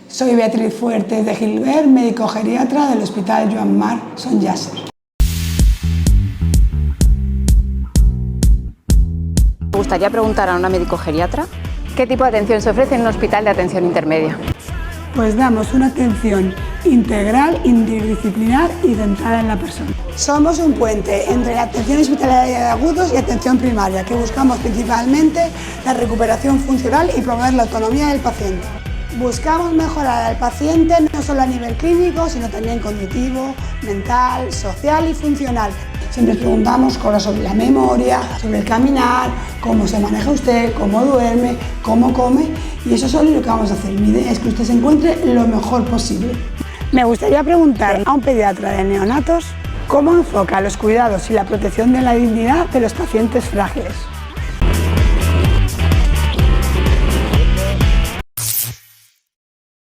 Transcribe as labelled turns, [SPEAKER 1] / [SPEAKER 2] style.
[SPEAKER 1] Soy Beatriz Fuertes de Gilbert, médico geriatra del Hospital Joan Marc Son Yasser.
[SPEAKER 2] Me gustaría preguntar a una médico geriatra qué tipo de atención se ofrece en un hospital de atención intermedia.
[SPEAKER 1] Pues damos una atención integral, interdisciplinar y centrada en la persona. Somos un puente entre la atención hospitalaria de agudos y atención primaria, que buscamos principalmente la recuperación funcional y promover la autonomía del paciente. Buscamos mejorar al paciente no solo a nivel clínico, sino también cognitivo, mental, social y funcional. Siempre preguntamos cosas sobre la memoria, sobre el caminar, cómo se maneja usted, cómo duerme, cómo come, y eso es lo que vamos a hacer. Mi idea es que usted se encuentre lo mejor posible. Me gustaría preguntar a un pediatra de neonatos cómo enfoca los cuidados y la protección de la dignidad de los pacientes frágiles.